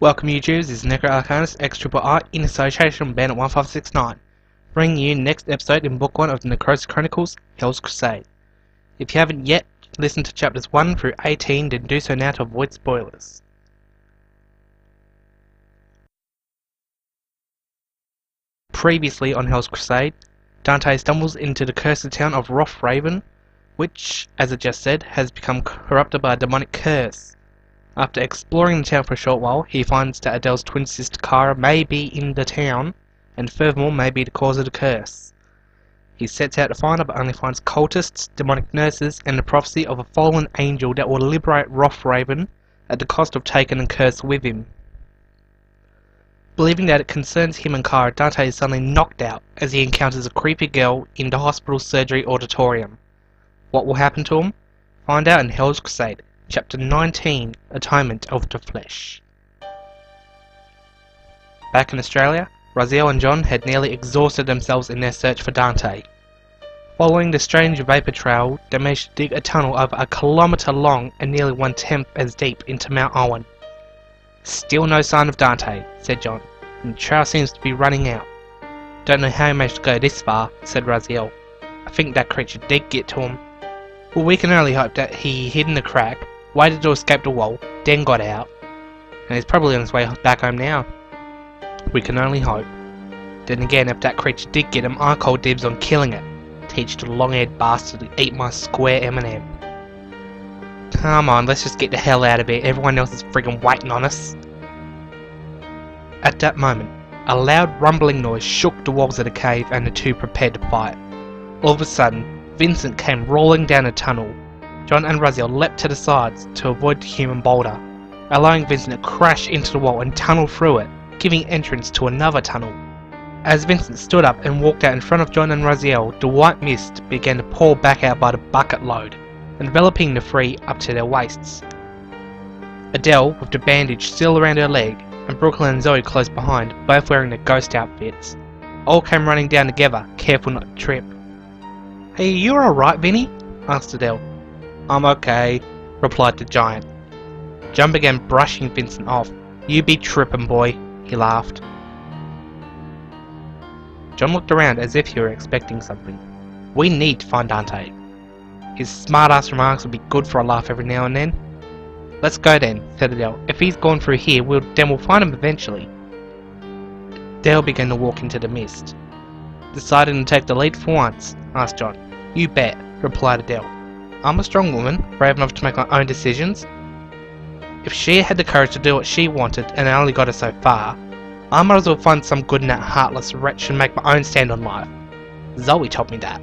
Welcome YouTubers, this is Necro Arcanist XRRR in association with Bandit 1569, bringing you next episode in Book 1 of the Necrosis Chronicles, Hell's Crusade. If you haven't yet listened to chapters 1 through 18, then do so now to avoid spoilers. Previously on Hell's Crusade, Dante stumbles into the cursed town of Raven, which, as I just said, has become corrupted by a demonic curse. After exploring the town for a short while, he finds that Adele's twin sister Kara may be in the town, and furthermore may be the cause of the curse. He sets out to find her, but only finds cultists, demonic nurses, and the prophecy of a fallen angel that will liberate Raven at the cost of taking the curse with him. Believing that it concerns him and Kara, Dante is suddenly knocked out as he encounters a creepy girl in the hospital surgery auditorium. What will happen to him? Find out in Hell's Crusade. Chapter 19, Atonement of the Flesh. Back in Australia, Raziel and John had nearly exhausted themselves in their search for Dante. Following the strange vapour trail, they managed to dig a tunnel over a kilometre long and nearly 1/10 as deep into Mount Owen. Still no sign of Dante, said John, and the trail seems to be running out. Don't know how he managed to go this far, said Raziel. I think that creature did get to him. Well, we can only hope that he hid in the crack, waited to escape the wall, then got out, and he's probably on his way back home now. We can only hope. Then again, if that creature did get him, I call dibs on killing it. Teach the long-haired bastard to eat my square M&M. Come on, let's just get the hell out of here. Everyone else is friggin' waiting on us. At that moment, a loud rumbling noise shook the walls of the cave and the two prepared to fight. All of a sudden, Vincent came rolling down a tunnel. John and Raziel leapt to the sides to avoid the human boulder, allowing Vincent to crash into the wall and tunnel through it, giving entrance to another tunnel. As Vincent stood up and walked out in front of John and Raziel, the white mist began to pour back out by the bucket load, enveloping the three up to their waists. Adele, with the bandage still around her leg, and Brooklyn and Zoe close behind, both wearing their ghost outfits, all came running down together, careful not to trip. "Hey, you alright, Vinny?" asked Adele. "I'm okay," replied the giant. John began brushing Vincent off. "You be trippin', boy," he laughed. John looked around as if he were expecting something. "We need to find Dante. His smart-ass remarks would be good for a laugh every now and then." "Let's go then," said Adele. "If he's gone through here, then we'll find him eventually." Adele began to walk into the mist. "Deciding to take the lead for once?" asked John. "You bet," replied Adele. "I'm a strong woman, brave enough to make my own decisions. If she had the courage to do what she wanted and it only got her so far, I might as well find some good in that heartless wretch and make my own stand on life. Zoe told me that."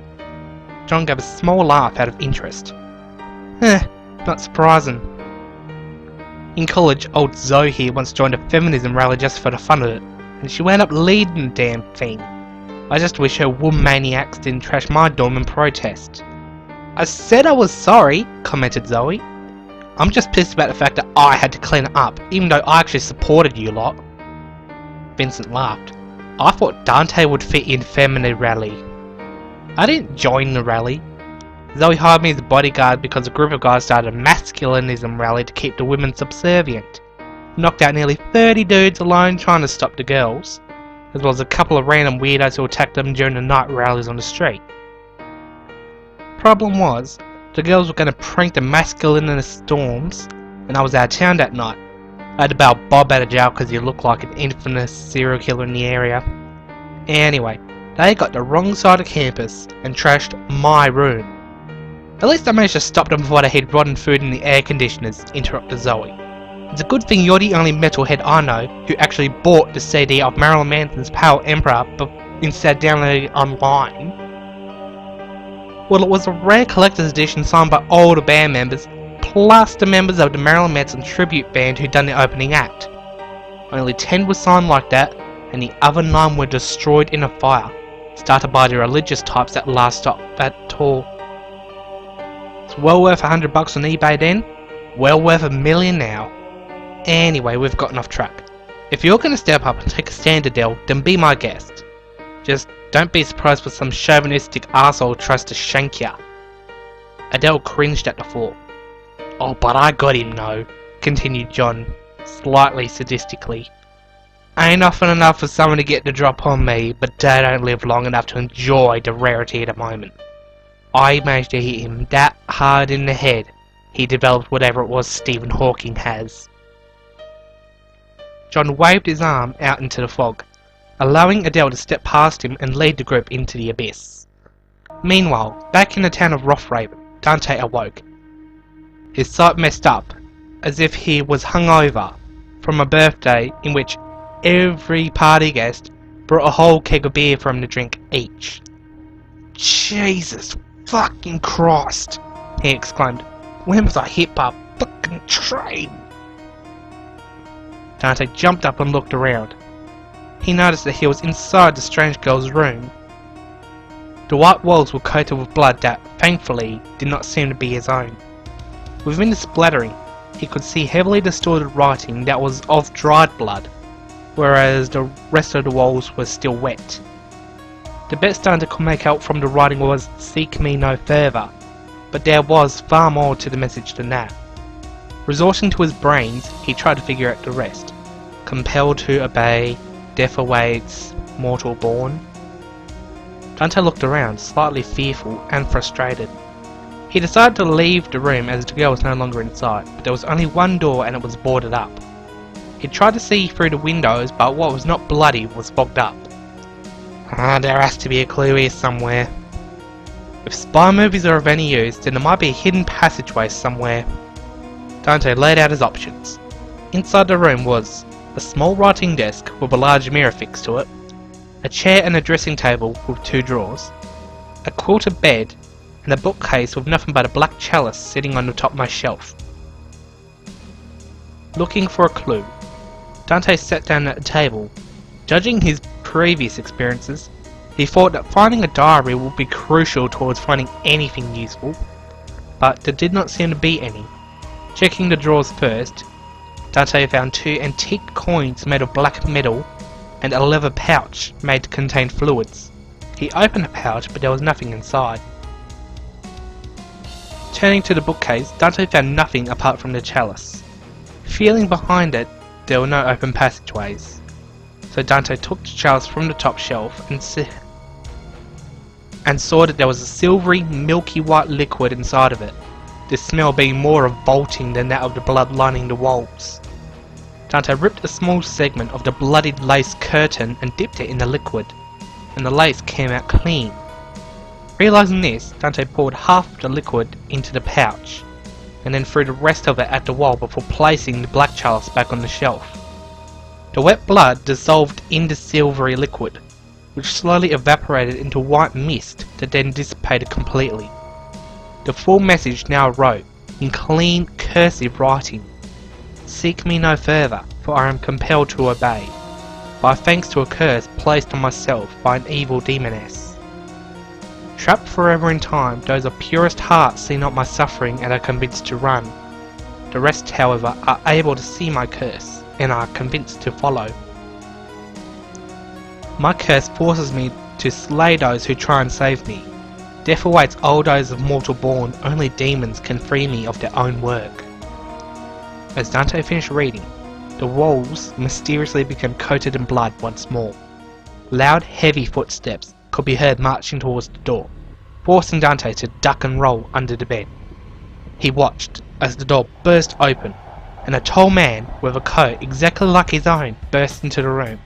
John gave a small laugh out of interest. Not surprising. In college, old Zoe here once joined a feminism rally just for the fun of it, and she wound up leading the damn thing. I just wish her woman maniacs didn't trash my dorm in protest. "I said I was sorry," commented Zoe. "I'm just pissed about the fact that I had to clean it up, even though I actually supported you lot." Vincent laughed. "I thought Dante would fit in feminine rally." "I didn't join the rally. Zoe hired me as a bodyguard because a group of guys started a masculinism rally to keep the women subservient. Knocked out nearly 30 dudes alone trying to stop the girls, as well as a couple of random weirdos who attacked them during the night rallies on the street. Problem was, the girls were going to prank the masculinist storms, and I was out of town that night. I had to bail Bob out of jail because he looked like an infamous serial killer in the area. Anyway, they got the wrong side of campus and trashed my room. At least I managed to stop them before they hid rotten food in the air conditioners," interrupted Zoe. "It's a good thing you're the only metalhead I know who actually bought the CD of Marilyn Manson's Power Emperor instead of downloading it online." "Well, it was a rare collector's edition signed by all the band members, plus the members of the Marilyn Manson tribute band who done the opening act. Only 10 were signed like that, and the other 9 were destroyed in a fire, started by the religious types that last stopped that tour. It's well worth $100 on eBay then, well worth $1 million now. Anyway, we've gotten off track. If you're going to step up and take a stand, Adele, then be my guest. Just don't be surprised when some chauvinistic arsehole tries to shank ya." Adele cringed at the thought. "Oh, but I got him, no," continued John, slightly sadistically. Ain't often enough for someone to get the drop on me, but they don't live long enough to enjoy the rarity of the moment. I managed to hit him that hard in the head, he developed whatever it was Stephen Hawking has. John waved his arm out into the fog, allowing Adele to step past him and lead the group into the abyss. Meanwhile, back in the town of Rothraven, Dante awoke. His sight messed up, as if he was hungover from a birthday in which every party guest brought a whole keg of beer for him to drink each. Jesus fucking Christ, he exclaimed. When was I hit by a fucking train? Dante jumped up and looked around. He noticed that he was inside the strange girl's room. The white walls were coated with blood that, thankfully, did not seem to be his own. Within the splattering, he could see heavily distorted writing that was of dried blood, whereas the rest of the walls were still wet. The best Dante could make out from the writing was, "Seek me no further," but there was far more to the message than that. Resorting to his brains, he tried to figure out the rest. Compelled to obey, death awaits, mortal born. Dante looked around, slightly fearful and frustrated. He decided to leave the room as the girl was no longer in sight, but there was only one door and it was boarded up. He tried to see through the windows, but what was not bloody was fogged up. There has to be a clue here somewhere. If spy movies are of any use, then there might be a hidden passageway somewhere. Dante laid out his options. Inside the room was a small writing desk with a large mirror fixed to it, a chair and a dressing table with 2 drawers, a quilted bed, and a bookcase with nothing but a black chalice sitting on the topmost shelf. Looking for a clue, Dante sat down at the table. Judging his previous experiences, he thought that finding a diary would be crucial towards finding anything useful, but there did not seem to be any. Checking the drawers first, Dante found 2 antique coins made of black metal and a leather pouch made to contain fluids. He opened the pouch, but there was nothing inside. Turning to the bookcase, Dante found nothing apart from the chalice. Feeling behind it, there were no open passageways. So Dante took the chalice from the top shelf and saw that there was a silvery, milky white liquid inside of it, the smell being more revolting than that of the blood lining the walls. Dante ripped a small segment of the bloodied lace curtain and dipped it in the liquid, and the lace came out clean. Realizing this, Dante poured half of the liquid into the pouch, and then threw the rest of it at the wall before placing the black chalice back on the shelf. The wet blood dissolved in the silvery liquid, which slowly evaporated into white mist that then dissipated completely. The full message now wrote, in clean, cursive writing, "Seek me no further, for I am compelled to obey, by thanks to a curse placed on myself by an evil demoness. Trapped forever in time, those of purest heart see not my suffering and are convinced to run. The rest, however, are able to see my curse, and are convinced to follow. My curse forces me to slay those who try and save me. Death awaits all those of mortal born, only demons can free me of their own work." As Dante finished reading, the walls mysteriously became coated in blood once more. Loud, heavy footsteps could be heard marching towards the door, forcing Dante to duck and roll under the bed. He watched as the door burst open, and a tall man with a coat exactly like his own burst into the room.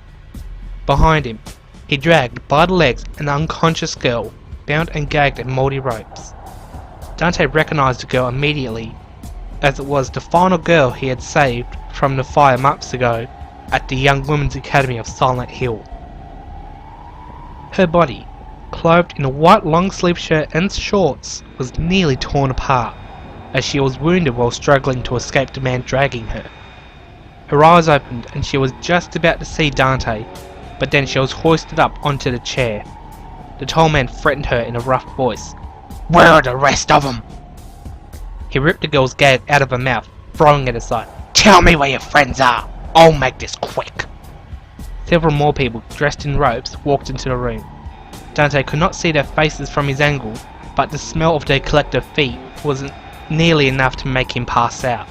Behind him, he dragged by the legs an unconscious girl, bound and gagged in mouldy ropes. Dante recognized the girl immediately, as it was the final girl he had saved from the fire months ago at the Young Women's Academy of Silent Hill. Her body, clothed in a white long-sleeved shirt and shorts, was nearly torn apart, as she was wounded while struggling to escape the man dragging her. Her eyes opened and she was just about to see Dante, but then she was hoisted up onto the chair. The tall man threatened her in a rough voice. "Where are the rest of them?" He ripped the girl's gag out of her mouth, throwing it aside. "Tell me where your friends are! I'll make this quick!" Several more people, dressed in robes, walked into the room. Dante could not see their faces from his angle, but the smell of their collective feet wasn't nearly enough to make him pass out.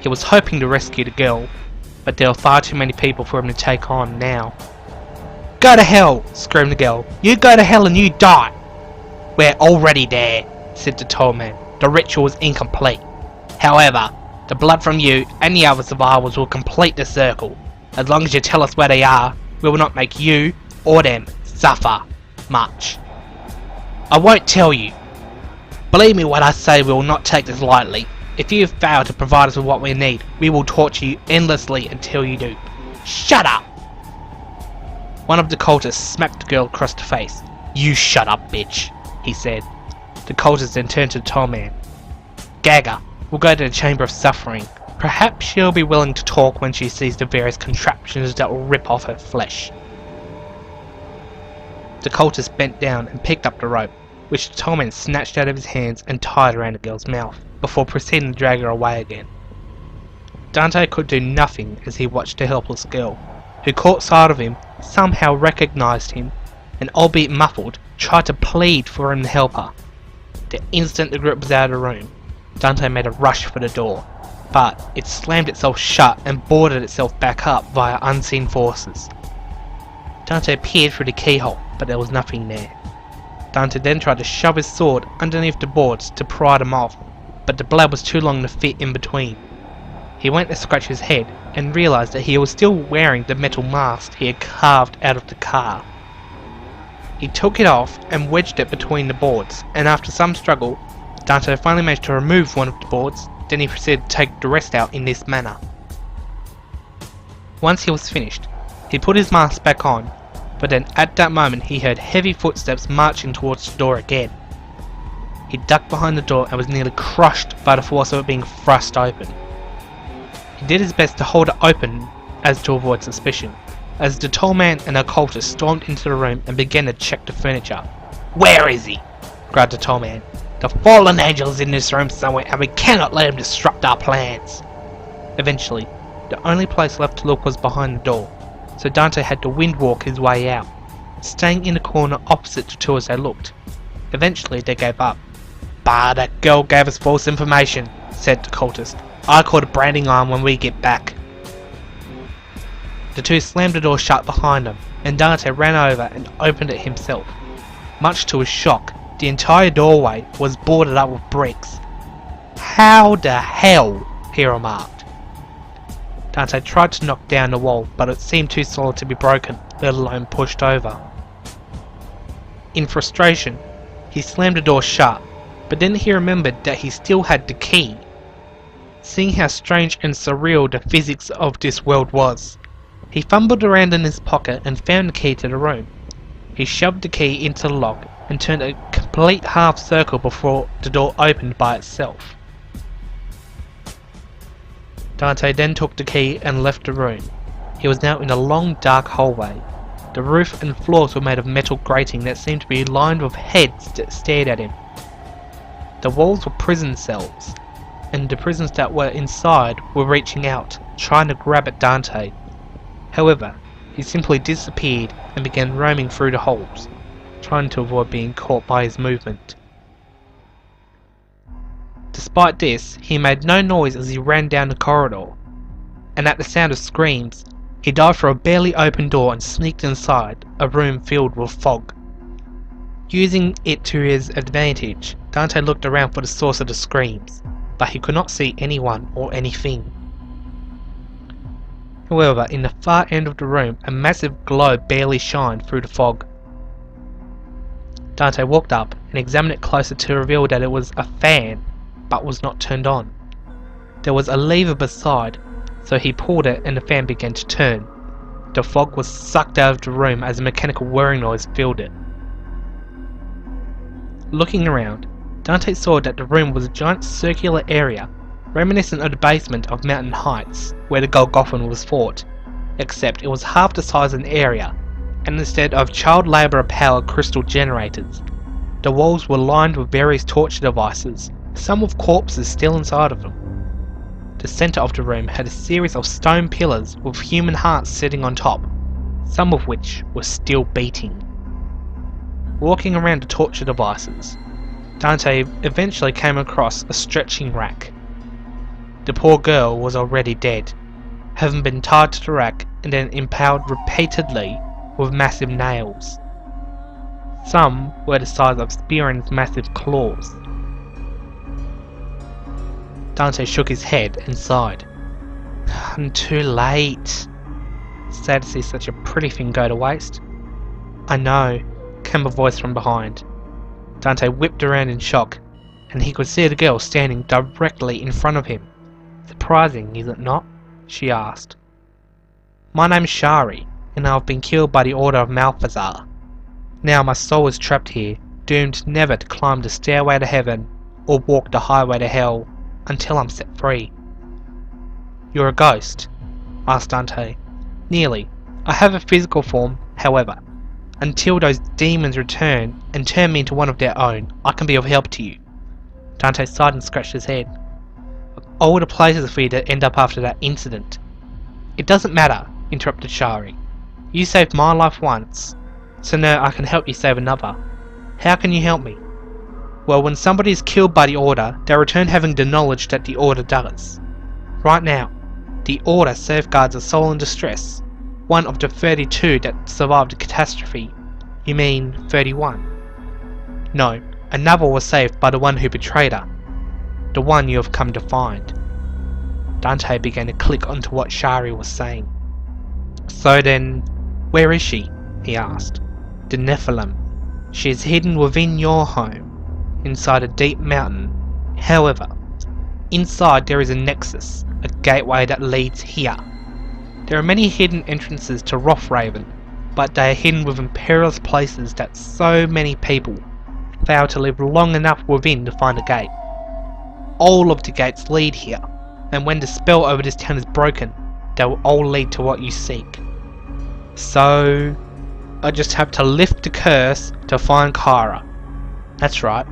He was hoping to rescue the girl, but there were far too many people for him to take on now. "Go to hell!" screamed the girl. "You go to hell and you die!" "We're already there," said the tall man. "The ritual is incomplete. However, the blood from you and the other survivors will complete the circle. As long as you tell us where they are, we will not make you or them suffer much." "I won't tell you. Believe me when I say we will not take this lightly. If you fail to provide us with what we need, we will torture you endlessly until you do." "Shut up!" One of the cultists smacked the girl across the face. "You shut up, bitch," he said. The cultist then turned to the tall man. "Gagger, we'll go to the Chamber of Suffering. Perhaps she'll be willing to talk when she sees the various contraptions that will rip off her flesh." The cultist bent down and picked up the rope, which the tall man snatched out of his hands and tied around the girl's mouth, before proceeding to drag her away again. Dante could do nothing as he watched the helpless girl, who caught sight of him, somehow recognised him, and albeit muffled, tried to plead for him to help her. The instant the group was out of the room, Dante made a rush for the door, but it slammed itself shut and boarded itself back up via unseen forces. Dante peered through the keyhole, but there was nothing there. Dante then tried to shove his sword underneath the boards to pry them off, but the blade was too long to fit in between. He went to scratch his head and realised that he was still wearing the metal mask he had carved out of the car. He took it off and wedged it between the boards, and after some struggle, Dante finally managed to remove one of the boards. Then he proceeded to take the rest out in this manner. Once he was finished, he put his mask back on, but then at that moment he heard heavy footsteps marching towards the door again. He ducked behind the door and was nearly crushed by the force of it being thrust open. He did his best to hold it open as to avoid suspicion, as the tall man and occultist stormed into the room and began to check the furniture. "Where is he?" cried the tall man. "The fallen angel is in this room somewhere and we cannot let him disrupt our plans." Eventually, the only place left to look was behind the door, so Dante had to windwalk his way out, staying in the corner opposite the two as they looked. Eventually they gave up. "Bah, that girl gave us false information," said the cultist. "I call the branding iron when we get back." The two slammed the door shut behind them, and Dante ran over and opened it himself. Much to his shock, the entire doorway was boarded up with bricks. "How the hell?" he remarked. Dante tried to knock down the wall, but it seemed too solid to be broken, let alone pushed over. In frustration, he slammed the door shut, but then he remembered that he still had the key. Seeing how strange and surreal the physics of this world was, he fumbled around in his pocket and found the key to the room. He shoved the key into the lock and turned a complete half circle before the door opened by itself. Dante then took the key and left the room. He was now in a long dark hallway. The roof and floors were made of metal grating that seemed to be lined with heads that stared at him. The walls were prison cells, and the prisoners that were inside were reaching out, trying to grab at Dante. However, he simply disappeared and began roaming through the holes, trying to avoid being caught by his movement. Despite this, he made no noise as he ran down the corridor, and at the sound of screams, he dived through a barely open door and sneaked inside a room filled with fog. Using it to his advantage, Dante looked around for the source of the screams, but he could not see anyone or anything. However, in the far end of the room, a massive globe barely shined through the fog. Dante walked up and examined it closer to reveal that it was a fan, but was not turned on. There was a lever beside, so he pulled it and the fan began to turn. The fog was sucked out of the room as a mechanical whirring noise filled it. Looking around, Dante saw that the room was a giant circular area, reminiscent of the basement of Mountain Heights, where the Golgothan was fought, except it was half the size of the area, and instead of child labour powered crystal generators, the walls were lined with various torture devices, some with corpses still inside of them. The centre of the room had a series of stone pillars with human hearts sitting on top, some of which were still beating. Walking around the torture devices, Dante eventually came across a stretching rack. The poor girl was already dead, having been tied to the rack and then impaled repeatedly with massive nails. Some were the size of Spearin's massive claws. Dante shook his head and sighed. I'm too late. Sad to see such a pretty thing go to waste. I know, came a voice from behind. Dante whipped around in shock, and he could see the girl standing directly in front of him. Surprising, is it not? She asked. My name's Shari, and I've been killed by the order of Malfunctioning. Now my soul is trapped here, doomed never to climb the stairway to heaven, or walk the highway to hell, until I'm set free. You're a ghost? Asked Dante. Nearly. I have a physical form, however. Until those demons return and turn me into one of their own, I can be of help to you. Dante sighed and scratched his head. Of all the places for you to end up after that incident. It doesn't matter, interrupted Shari. You saved my life once, so now I can help you save another. How can you help me? Well, when somebody is killed by the Order, they return having the knowledge that the Order does. Right now, the Order safeguards a soul in distress, one of the 32 that survived the catastrophe. You mean 31? No, another was saved by the one who betrayed her. The one you have come to find. Dante began to click onto what Shari was saying. So then, where is she? He asked. The Nephilim. She is hidden within your home, inside a deep mountain. However, inside there is a nexus, a gateway that leads here. There are many hidden entrances to Rothraven, but they are hidden within perilous places that so many people fail to live long enough within to find a gate. All of the gates lead here, and when the spell over this town is broken, they will all lead to what you seek. So, I just have to lift the curse to find Kara. That's right.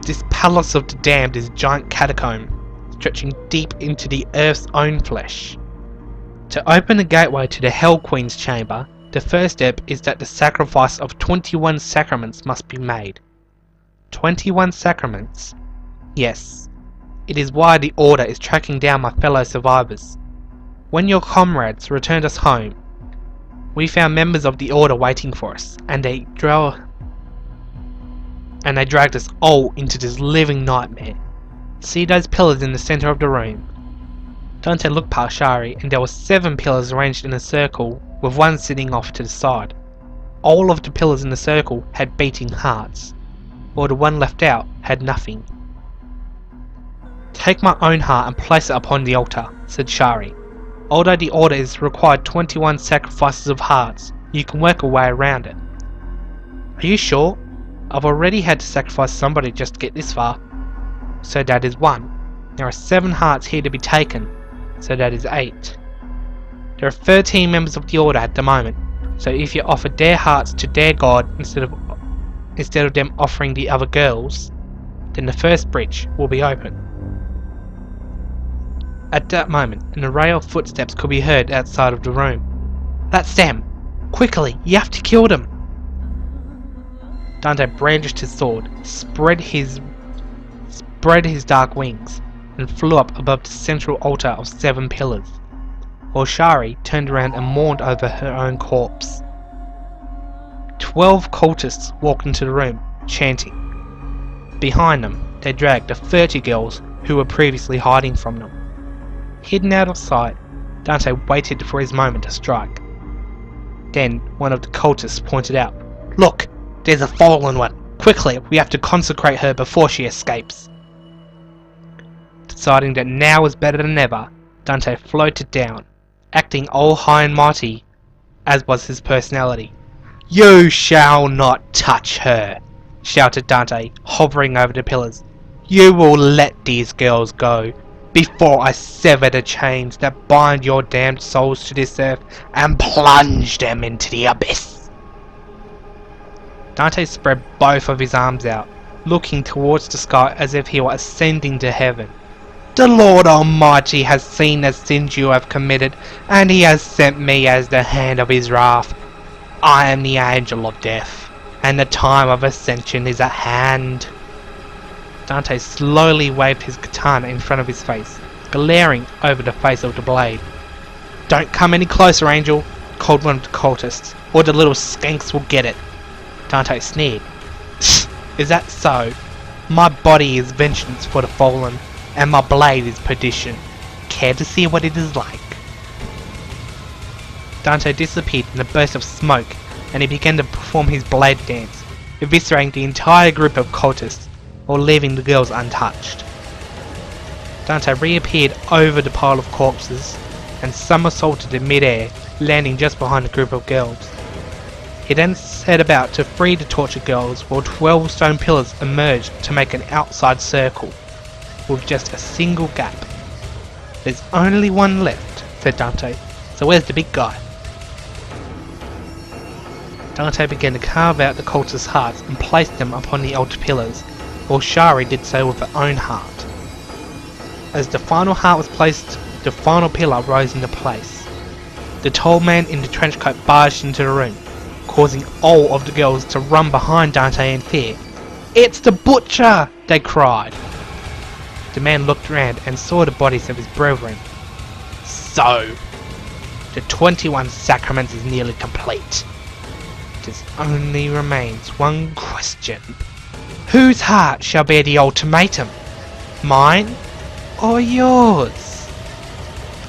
This Palace of the Damned is a giant catacomb, stretching deep into the Earth's own flesh. To open the gateway to the Hell Queen's chamber, the first step is that the sacrifice of 21 sacraments must be made. 21 sacraments? Yes. It is why the Order is tracking down my fellow survivors. When your comrades returned us home, we found members of the Order waiting for us, and they dragged us all into this living nightmare. See those pillars in the center of the room? Dante looked past Shari, and there were 7 pillars arranged in a circle, with one sitting off to the side. All of the pillars in the circle had beating hearts, while the one left out had nothing. Take my own heart and place it upon the altar, said Shari. Although the Order is required 21 sacrifices of hearts, you can work a way around it. Are you sure? I've already had to sacrifice somebody just to get this far. So that is 1. There are 7 hearts here to be taken, so that is 8. There are 13 members of the Order at the moment, so if you offer their hearts to their god instead of them offering the other girls, then the first breach will be open. At that moment, an array of footsteps could be heard outside of the room. That's them! Quickly, you have to kill them! Dante brandished his sword, spread his dark wings, and flew up above the central altar of 7 pillars, while Shari turned around and mourned over her own corpse. 12 cultists walked into the room, chanting. Behind them, they dragged the 30 girls who were previously hiding from them. Hidden out of sight, Dante waited for his moment to strike. Then one of the cultists pointed out, "Look, there's a fallen one! Quickly, we have to consecrate her before she escapes!" Deciding that now was better than ever, Dante floated down, acting all high and mighty, as was his personality. "You shall not touch her!" shouted Dante, hovering over the pillars. "You will let these girls go, before I sever the chains that bind your damned souls to this earth and plunge them into the abyss." Dante spread both of his arms out, looking towards the sky as if he were ascending to heaven. "The Lord Almighty has seen the sins you have committed, and he has sent me as the hand of his wrath. I am the angel of death, and the time of ascension is at hand." Dante slowly waved his katana in front of his face, glaring over the face of the blade. "Don't come any closer, Angel," called one of the cultists, "or the little skanks will get it." Dante sneered. "Is that so? My body is vengeance for the fallen, and my blade is perdition. Care to see what it is like?" Dante disappeared in a burst of smoke, and he began to perform his blade dance, eviscerating the entire group of cultists, while leaving the girls untouched. Dante reappeared over the pile of corpses, and somersaulted in mid-air, landing just behind the group of girls. He then set about to free the tortured girls, while 12 stone pillars emerged to make an outside circle, with just a single gap. "There's only one left," said Dante, "so where's the big guy?" Dante began to carve out the cultists' hearts and placed them upon the altar pillars, while Shari did so with her own heart. As the final heart was placed, the final pillar rose into place. The tall man in the trenchcoat barged into the room, causing all of the girls to run behind Dante in fear. "It's the butcher!" they cried. The man looked around and saw the bodies of his brethren. "So, the 21 sacraments is nearly complete. There only remains one question. Whose heart shall bear the ultimatum? Mine or yours?"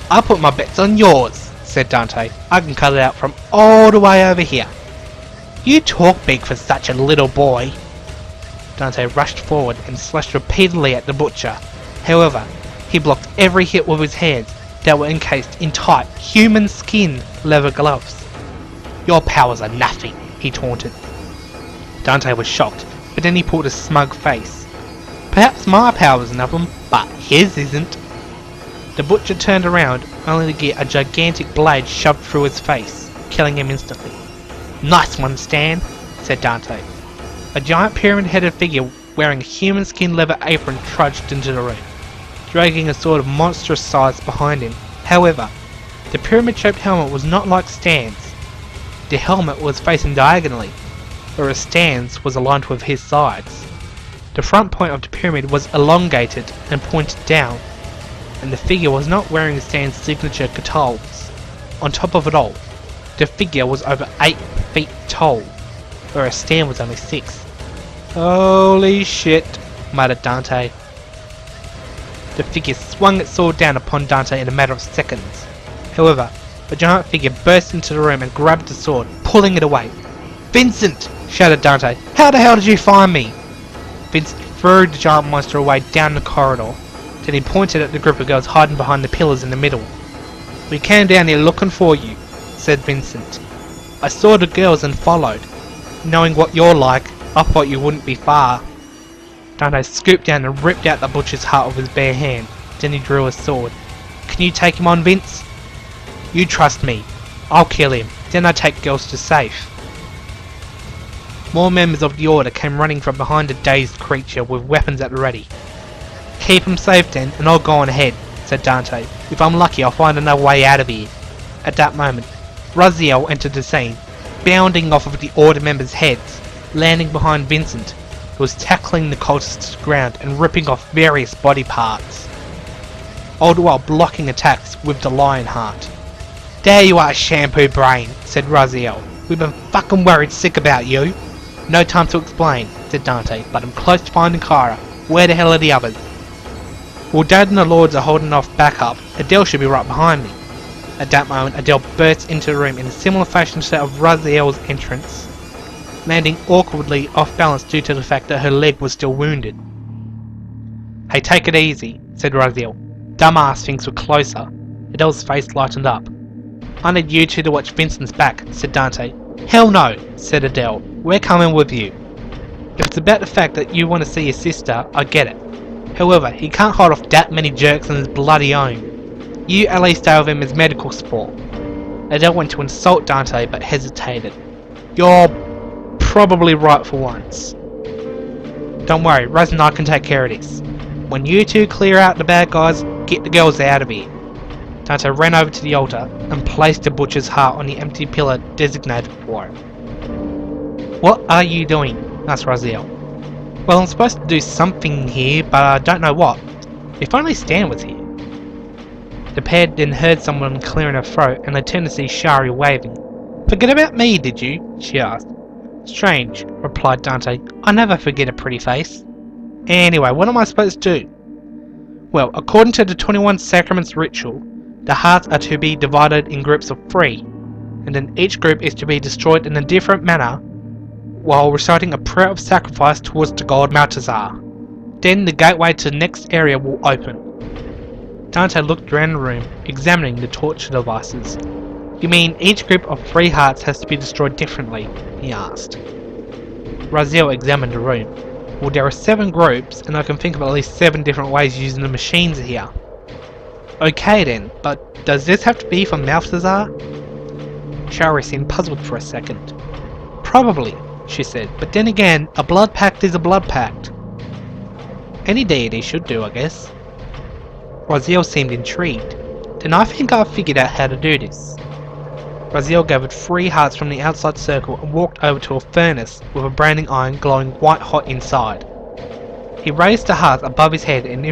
"I'll put my bets on yours," said Dante. "I can cut it out from all the way over here." "You talk big for such a little boy." Dante rushed forward and slashed repeatedly at the butcher. However, he blocked every hit with his hands that were encased in tight, human skin leather gloves. "Your powers are nothing," he taunted. Dante was shocked, but then he pulled a smug face. "Perhaps my powers are nothing, but his isn't." The butcher turned around, only to get a gigantic blade shoved through his face, killing him instantly. "Nice one, Stan," said Dante. A giant pyramid-headed figure wearing a human skin leather apron trudged into the room, dragging a sword of monstrous size behind him. However, the pyramid-shaped helmet was not like Stan's. The helmet was facing diagonally, whereas Stan's was aligned with his sides. The front point of the pyramid was elongated and pointed down, and the figure was not wearing Stan's signature guitars. On top of it all, the figure was over 8 feet tall, whereas Stan was only 6. "Holy shit," muttered Dante. The figure swung its sword down upon Dante in a matter of seconds. However, the giant figure burst into the room and grabbed the sword, pulling it away. "Vincent!" shouted Dante. "How the hell did you find me?" Vincent threw the giant monster away down the corridor. Then he pointed at the group of girls hiding behind the pillars in the middle. "We came down here looking for you," said Vincent. "I saw the girls and followed. Knowing what you're like, I thought you wouldn't be far." Dante scooped down and ripped out the butcher's heart with his bare hand. Then he drew his sword. "Can you take him on, Vince?" "You trust me. I'll kill him. Then I take girls to safe." More members of the Order came running from behind the dazed creature with weapons at the ready. "Keep him safe then, and I'll go on ahead," said Dante. "If I'm lucky, I'll find another way out of here." At that moment, Raziel entered the scene, bounding off of the Order members' heads, landing behind Vincent, who was tackling the cultists to the ground and ripping off various body parts, all the while blocking attacks with the lion heart. "There you are, shampoo brain," said Raziel. "We've been fucking worried sick about you." "No time to explain," said Dante, "but I'm close to finding Kyra. Where the hell are the others?" "Well, Dad and the Lords are holding off backup. Adele should be right behind me." At that moment, Adele burst into the room in a similar fashion to that of Raziel's entrance, landing awkwardly off balance due to the fact that her leg was still wounded. "Hey, take it easy," said Raziel. "Dumbass thinks we're closer." Adele's face lightened up. "I need you two to watch Vincent's back," said Dante. "Hell no," said Adele. "We're coming with you. If it's about the fact that you want to see your sister, I get it. However, he can't hold off that many jerks on his bloody own. You at least stay with him as medical support." Adele went to insult Dante but hesitated. "You're probably right for once. Don't worry, Raz and I can take care of this. When you two clear out the bad guys, get the girls out of here." Dante ran over to the altar and placed the butcher's heart on the empty pillar designated for it. "What are you doing?" asked Raziel. "Well, I'm supposed to do something here, but I don't know what. If only Stan was here." The pair then heard someone clearing her throat, and they turned to see Shari waving. "Forget about me, did you?" she asked. "Strange," replied Dante. "I never forget a pretty face." "Anyway, what am I supposed to do?" "Well, according to the 21 Sacraments ritual, the hearts are to be divided in groups of 3, and then each group is to be destroyed in a different manner while reciting a prayer of sacrifice towards the god Maltazar. Then the gateway to the next area will open." Dante looked around the room, examining the torture devices. "You mean each group of 3 hearts has to be destroyed differently?" he asked. Raziel examined the room. "Well, there are 7 groups, and I can think of at least 7 different ways using the machines here." "Okay then, but does this have to be for Maltazar?" Shari seemed puzzled for a second. "Probably," she said, "but then again, a blood pact is a blood pact. Any deity should do, I guess." Raziel seemed intrigued. "Then I think I've figured out how to do this." Raziel gathered 3 hearts from the outside circle and walked over to a furnace with a branding iron glowing white hot inside. He raised the hearts above his head and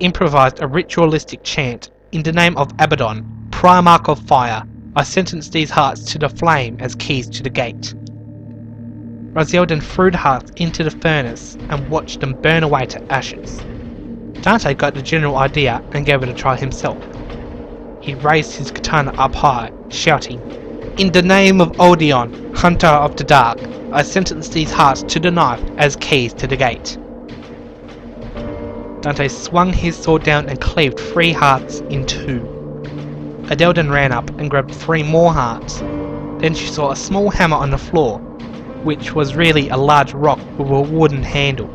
improvised a ritualistic chant. "In the name of Abaddon, Primarch of Fire, I sentence these hearts to the flame as keys to the gate." Raziel then threw the hearts into the furnace and watched them burn away to ashes. Dante got the general idea and gave it a try himself. He raised his katana up high, shouting, "In the name of Odeon, Hunter of the Dark, I sentence these hearts to the knife as keys to the gate." Dante swung his sword down and cleaved 3 hearts in 2. Adele then ran up and grabbed 3 more hearts. Then she saw a small hammer on the floor, which was really a large rock with a wooden handle.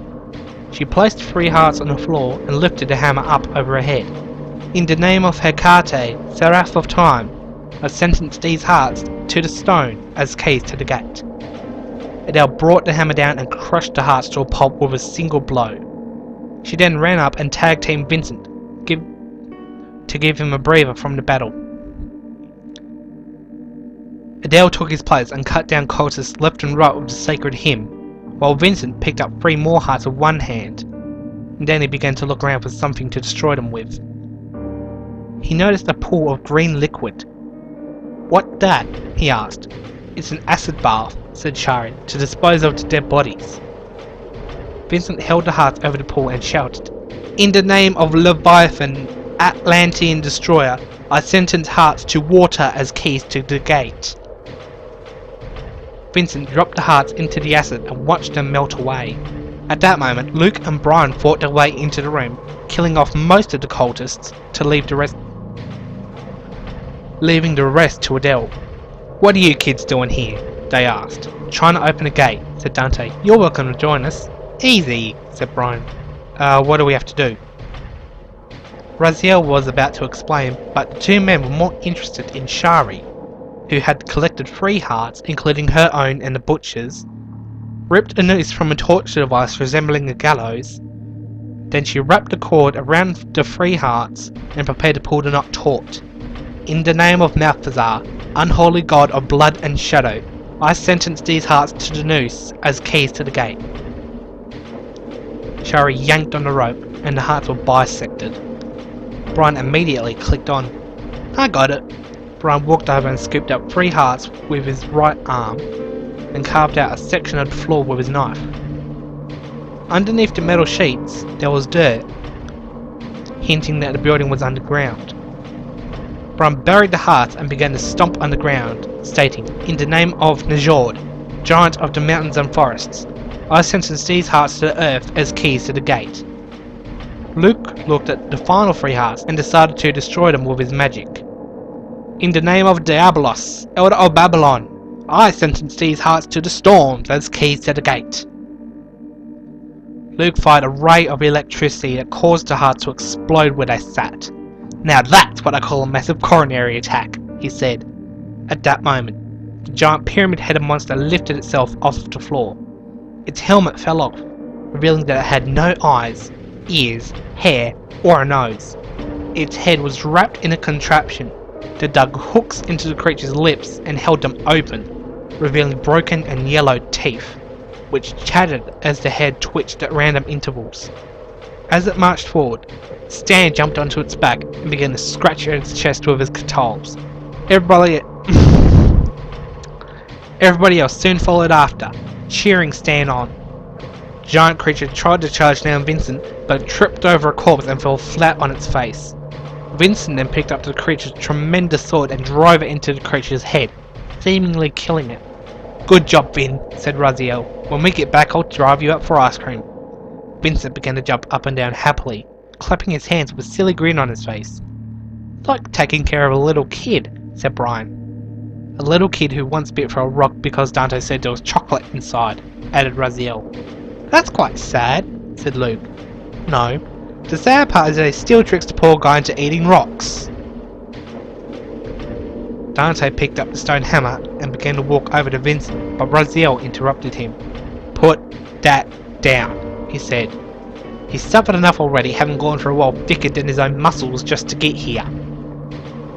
She placed 3 hearts on the floor and lifted the hammer up over her head. "In the name of Hecate, Seraph of Time, I sentence these hearts to the stone as keys to the gate." Adele brought the hammer down and crushed the hearts to a pulp with a single blow. She then ran up and tag teamed Vincent to give him a breather from the battle. Adele took his place and cut down cultists left and right with the sacred hymn, while Vincent picked up 3 more hearts with one hand, and then he began to look around for something to destroy them with. He noticed a pool of green liquid. "What that?" he asked. "It's an acid bath," said Shari, "to dispose of the dead bodies." Vincent held the hearts over the pool and shouted, "In the name of Leviathan, Atlantean Destroyer, I sentence hearts to water as keys to the gate." Vincent dropped the hearts into the acid and watched them melt away. At that moment, Luke and Brian fought their way into the room, killing off most of the cultists to leaving the rest to Adele. "What are you kids doing here?" they asked. "Trying to open a gate," said Dante. "You're welcome to join us." "Easy," said Brian. What do we have to do?" Raziel was about to explain, but the 2 men were more interested in Shari, who had collected 3 hearts, including her own and the butcher's, ripped a noose from a torture device resembling a gallows. Then she wrapped the cord around the 3 hearts and prepared to pull the knot taut. "In the name of Maltazar, unholy god of blood and shadow, I sentence these hearts to the noose as keys to the gate." Shari yanked on the rope and the hearts were bisected. Brian immediately clicked on. "I got it." Brian walked over and scooped up 3 hearts with his right arm and carved out a section of the floor with his knife. Underneath the metal sheets there was dirt, hinting that the building was underground. Brian buried the hearts and began to stomp underground, stating, "In the name of Njord, giant of the mountains and forests, I sentence these hearts to the earth as keys to the gate." Luke looked at the final 3 hearts and decided to destroy them with his magic. "In the name of Diabolos, Elder of Babylon, I sentence these hearts to the storms as keys to the gate." Luke fired a ray of electricity that caused the hearts to explode where they sat. "Now that's what I call a massive coronary attack," he said. At that moment, the giant pyramid-headed monster lifted itself off the floor. Its helmet fell off, revealing that it had no eyes, ears, hair, or a nose. Its head was wrapped in a contraption that dug hooks into the creature's lips and held them open, revealing broken and yellowed teeth, which chattered as the head twitched at random intervals. As it marched forward, Stan jumped onto its back and began to scratch at its chest with his catals. Everybody else soon followed after, cheering Stan on. The giant creature tried to charge down Vincent, but it tripped over a corpse and fell flat on its face. Vincent then picked up the creature's tremendous sword and drove it into the creature's head, seemingly killing it. "Good job, Vin," said Raziel. "When we get back, I'll drive you up for ice cream." Vincent began to jump up and down happily, clapping his hands with a silly grin on his face. "Like taking care of a little kid," said Brian. "A little kid who once bit for a rock because Dante said there was chocolate inside," added Raziel. "That's quite sad," said Luke. "No. The sad part is that he still tricks the poor guy into eating rocks." Dante picked up the stone hammer and began to walk over to Vincent, but Raziel interrupted him. "Put that down," he said. "He's suffered enough already, having gone for a while thicker in his own muscles just to get here."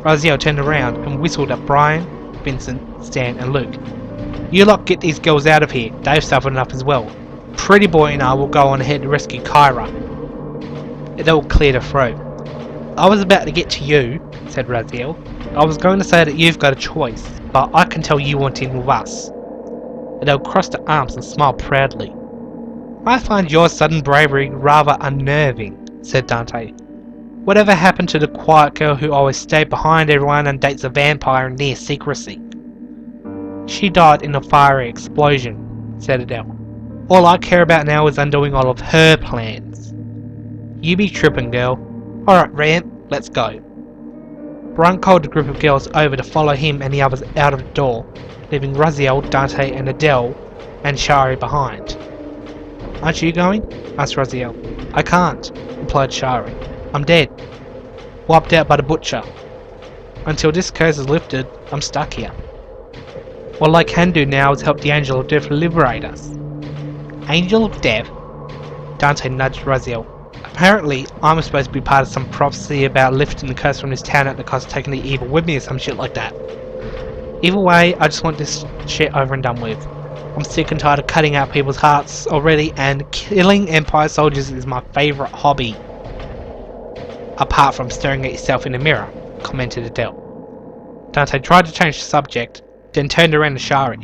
Raziel turned around and whistled at Brian, Vincent, Stan and Luke. "You lot get these girls out of here, they've suffered enough as well. Pretty Boy and I will go on ahead to rescue Kyra." It all cleared her throat. "I was about to get to you," said Raziel. "I was going to say that you've got a choice, but I can tell you want in with us." Adele crossed her arms and smiled proudly. "I find your sudden bravery rather unnerving," said Dante. "Whatever happened to the quiet girl who always stayed behind everyone and dates a vampire in near secrecy?" "She died in a fiery explosion," said Adele. "All I care about now is undoing all of her plans." "You be tripping, girl. Alright, Ramp, let's go." Brian called the group of girls over to follow him and the others out of the door, leaving Raziel, Dante and Adele and Shari behind. "Aren't you going?" asked Raziel. "I can't," replied Shari. "I'm dead. Wiped out by the butcher. Until this curse is lifted, I'm stuck here. What I can do now is help the Angel of Death liberate us." "Angel of Death?" Dante nudged Raziel. "Apparently, I'm supposed to be part of some prophecy about lifting the curse from this town at the cost of taking the evil with me or some shit like that. Either way, I just want this shit over and done with. I'm sick and tired of cutting out people's hearts already, and killing Empire soldiers is my favourite hobby. Apart from staring at yourself in the mirror," commented Adele. Dante tried to change the subject, then turned around to Shari.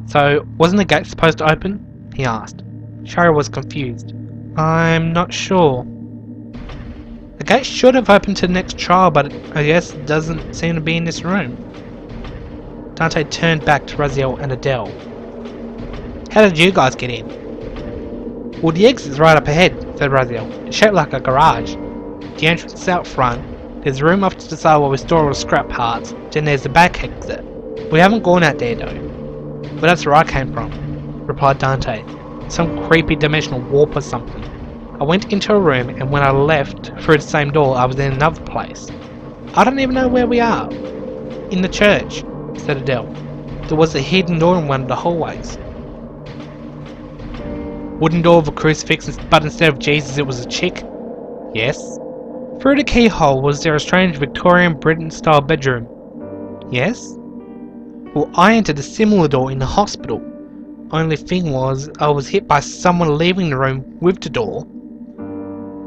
"So, wasn't the gate supposed to open?" he asked. Shari was confused. "I'm not sure. The gate should have opened to the next trial, but I guess it doesn't seem to be in this room." Dante turned back to Raziel and Adele. "How did you guys get in?" "Well, the exit's right up ahead," said Raziel. "It's shaped like a garage. The entrance is out front. There's a room off to the side where we store all the scrap parts. Then there's the back exit. We haven't gone out there though." "But that's where I came from," replied Dante. "Some creepy dimensional warp or something. I went into a room, and when I left through the same door I was in another place. I don't even know where we are." "In the church," said Adele. "There was a hidden door in one of the hallways." "Wooden door with a crucifix, but instead of Jesus it was a chick?" "Yes." "Through the keyhole was there a strange Victorian Britain style bedroom?" "Yes." "Well, I entered a similar door in the hospital. Only thing was, I was hit by someone leaving the room with the door,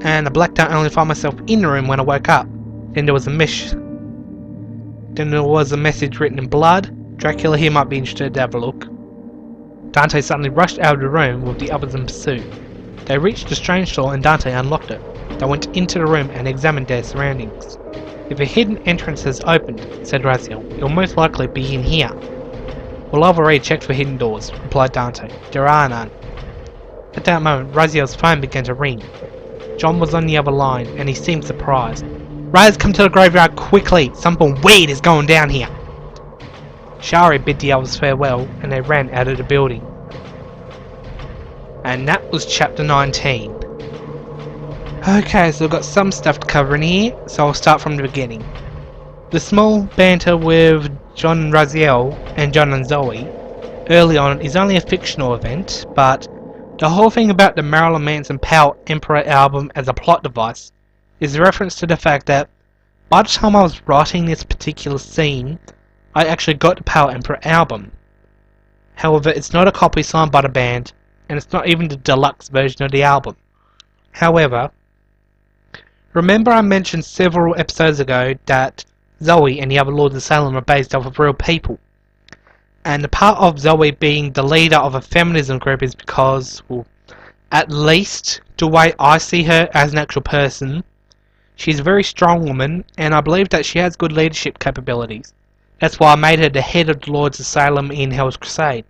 and I blacked out only to find myself in the room when I woke up. Then there was a message written in blood. Dracula here might be interested to have a look." Dante suddenly rushed out of the room with the others in pursuit. They reached the strange door and Dante unlocked it. They went into the room and examined their surroundings. "If a hidden entrance has opened," said Raziel, "it'll most likely be in here." "Well, I've already checked for hidden doors," replied Dante. "There are none." At that moment, Raziel's phone began to ring. John was on the other line, and he seemed surprised. "Raz, come to the graveyard quickly! Something weird is going down here!" Shari bid the others farewell, and they ran out of the building. And that was chapter 19. Okay, so we've got some stuff to cover in here, so I'll start from the beginning. The small banter with John and Raziel, and John and Zoe, early on is only a fictional event, but the whole thing about the Marilyn Manson Power Emperor album as a plot device is a reference to the fact that by the time I was writing this particular scene, I actually got the Power Emperor album. However, it's not a copy signed by the band, and it's not even the deluxe version of the album. However, Remember I mentioned several episodes ago that Zoe and the other Lords of Salem are based off of real people. And the part of Zoe being the leader of a feminism group is because, well, at least the way I see her as an actual person, she's a very strong woman, and I believe that she has good leadership capabilities. That's why I made her the head of the Lords of Salem in Hell's Crusade.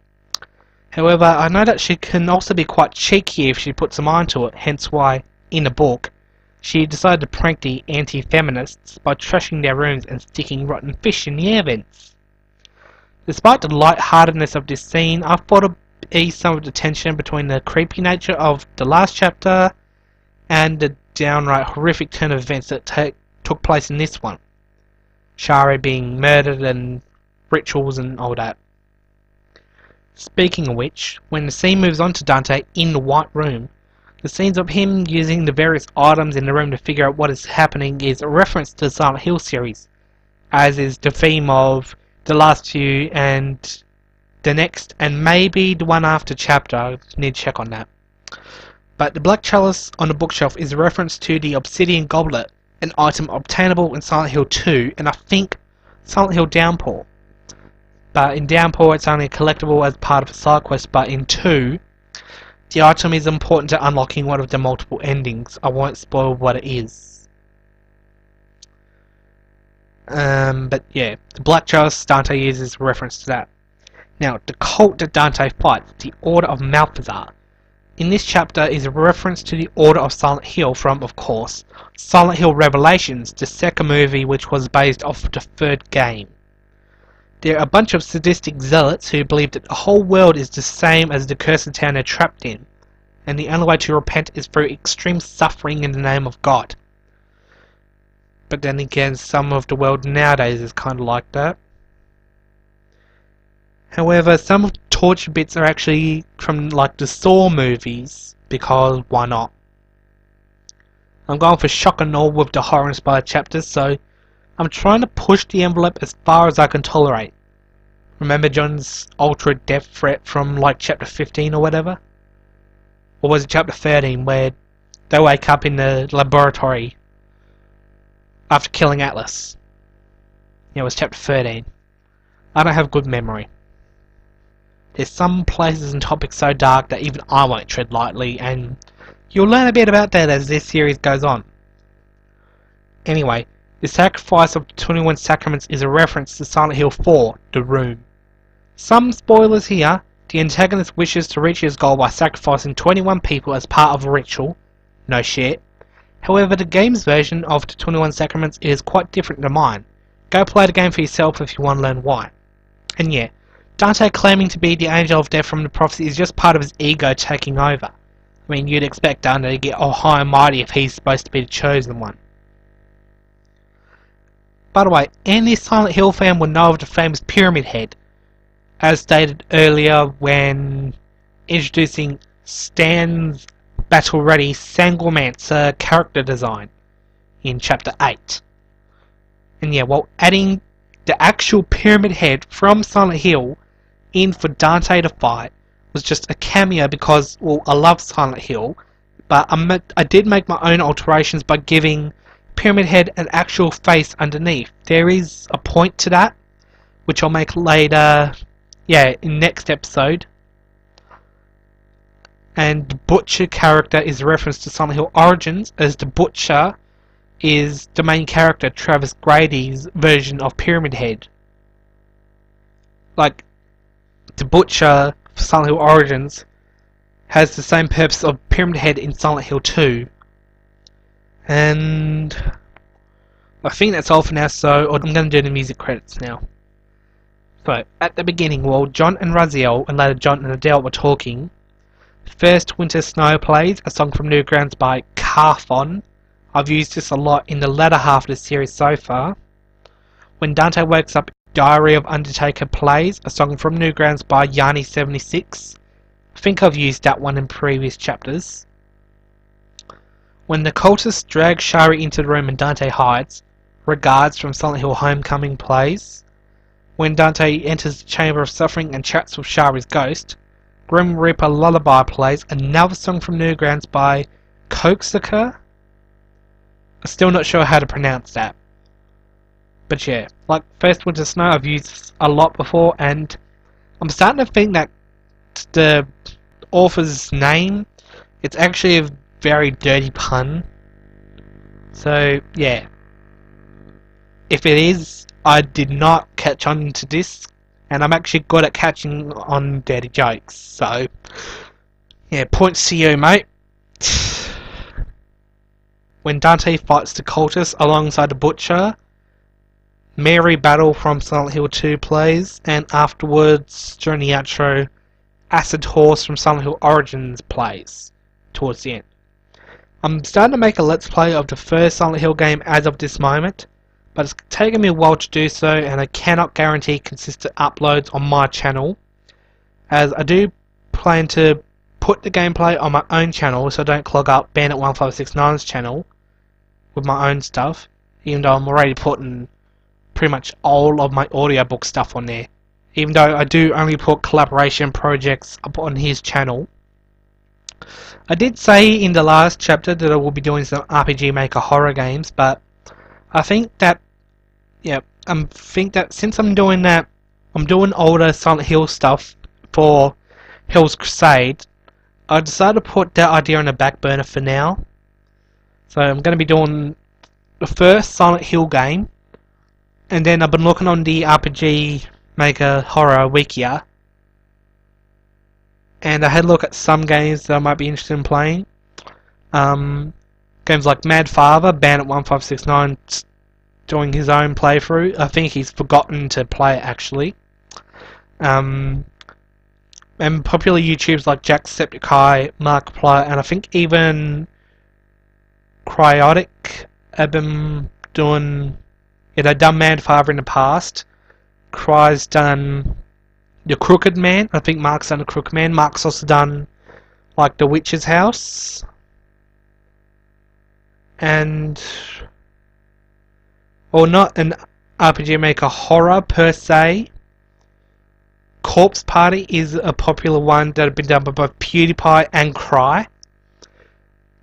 However, I know that she can also be quite cheeky if she puts her mind to it, hence why, in the book, she decided to prank the anti-feminists by trashing their rooms and sticking rotten fish in the air vents. Despite the light-heartedness of this scene, I thought it would ease some of the tension between the creepy nature of the last chapter and the downright horrific turn of events that took place in this one. Shari being murdered and rituals and all that. Speaking of which, when the scene moves on to Dante in the White Room, the scenes of him using the various items in the room to figure out what is happening is a reference to the Silent Hill series, as is the theme of the last few and the next and maybe the one after chapter. I need to check on that. But the black chalice on the bookshelf is a reference to the obsidian goblet, an item obtainable in Silent Hill 2 and I think Silent Hill Downpour. But in Downpour it's only collectible as part of a side quest, but in 2 the item is important to unlocking one of the multiple endings. I won't spoil what it is. But yeah, the black chalice Dante uses a reference to that. Now, the cult that Dante fights, the Order of Malfunctioning, in this chapter is a reference to the Order of Silent Hill from, of course, Silent Hill Revelations, the second movie which was based off the third game. They're a bunch of sadistic zealots who believe that the whole world is the same as the cursed town they're trapped in, and the only way to repent is through extreme suffering in the name of God. But then again, some of the world nowadays is kind of like that. However, some of the torture bits are actually from like the Saw movies, because why not? I'm going for shock and awe with the horror inspired chapters, so I'm trying to push the envelope as far as I can tolerate. Remember John's ultra death threat from like chapter 15 or whatever? Or was it chapter 13 where they wake up in the laboratory after killing Atlas? Yeah, it was chapter 13. I don't have good memory. There's some places and topics so dark that even I won't tread lightly, and you'll learn a bit about that as this series goes on. Anyway, the sacrifice of the 21 sacraments is a reference to Silent Hill 4, The Room. Some spoilers here. The antagonist wishes to reach his goal by sacrificing 21 people as part of a ritual. No shit. However, the game's version of the 21 sacraments is quite different to mine. Go play the game for yourself if you want to learn why. And yeah, Dante claiming to be the angel of death from the prophecy is just part of his ego taking over. I mean, you'd expect Dante to get all high and mighty if he's supposed to be the chosen one. By the way, any Silent Hill fan will know of the famous Pyramid Head, as stated earlier when introducing Stan's battle-ready Sanglemancer character design in chapter 8. And yeah, well, adding the actual Pyramid Head from Silent Hill in for Dante to fight was just a cameo because, well, I love Silent Hill, but I did make my own alterations by giving Pyramid Head an actual face underneath. There is a point to that, which I'll make later, yeah, in next episode. And the Butcher character is a reference to Silent Hill Origins, as the Butcher is the main character, Travis Grady's version of Pyramid Head. Like, the Butcher for Silent Hill Origins has the same purpose of Pyramid Head in Silent Hill 2. And I think that's all for now, so I'm going to do the music credits now. So, at the beginning, while John and Raziel, and later John and Adele, were talking, First Winter Snow plays, a song from Newgrounds by Karthon. I've used this a lot in the latter half of the series so far. When Dante Wakes Up, Diary of Undertaker plays, a song from Newgrounds by Yanni76. I think I've used that one in previous chapters. When the cultists drag Shari into the room and Dante hides, Regards from Silent Hill Homecoming plays. When Dante enters the Chamber of Suffering and chats with Shari's ghost, Grim Reaper Lullaby plays, another song from Newgrounds by Coxukr. Still not sure how to pronounce that. But yeah, like First Winter Snow I've used a lot before, and I'm starting to think that the author's name, it's actually a very dirty pun. So yeah, if it is, I did not catch on to this, and I'm actually good at catching on dirty jokes. So yeah, points to you, mate. When Dante fights the cultist alongside the Butcher, Mary Battle from Silent Hill 2 plays, and afterwards, during the outro, Acid Horse from Silent Hill Origins plays, towards the end. I'm starting to make a Let's Play of the first Silent Hill game as of this moment, but it's taken me a while to do so, and I cannot guarantee consistent uploads on my channel, as I do plan to put the gameplay on my own channel so I don't clog up Bandit1569's channel with my own stuff, even though I'm already putting pretty much all of my audiobook stuff on there, even though I do only put collaboration projects up on his channel. I did say in the last chapter that I will be doing some RPG Maker horror games, but I think that, yeah, since I'm doing that, I'm doing older Silent Hill stuff for Hell's Crusade, I decided to put that idea on the back burner for now. So I'm going to be doing the first Silent Hill game, and then I've been looking on the RPG Maker Horror Wikia, and I had a look at some games that I might be interested in playing. Games like Mad Father, Bandit1569 doing his own playthrough. I think he's forgotten to play it actually. And popular YouTubers like Jacksepticeye, Markiplier, and I think even Cryotic have been doing. Yeah, they've done Mad Father in the past. Cry's done The Crooked Man. I think Mark's done The Crooked Man. Mark's also done like The Witch's House. And well, not an RPG Maker horror per se. Corpse Party is a popular one that has been done by both PewDiePie and Cry.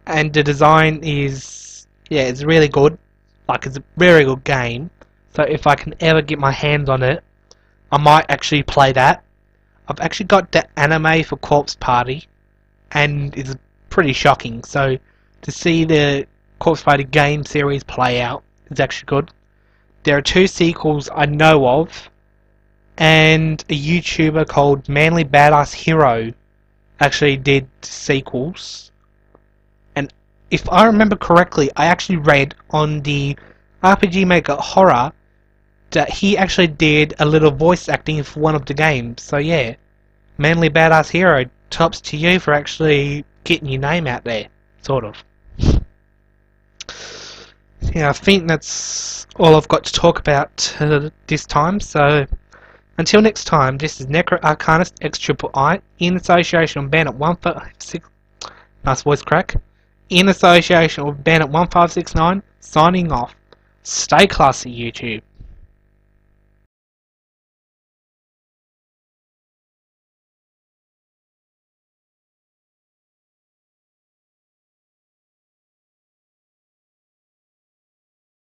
And the design is, yeah, it's really good. Like, it's a very good game. So if I can ever get my hands on it, I might actually play that. I've actually got the anime for Corpse Party, and it's pretty shocking. So to see the Corpse Party game series play out is actually good. There are 2 sequels I know of, and a YouTuber called Manly Badass Hero actually did sequels. And if I remember correctly, I actually read on the RPG Maker Horror that he actually did a little voice acting for one of the games. So yeah, Manly Badass Hero, tops to you for actually getting your name out there, sort of. Yeah, I think that's all I've got to talk about this time, so until next time, this is Necro Arcanist XIII in association with Bandit 156. Nice voice crack. In association with Bandit 1569, signing off. Stay classy, YouTube.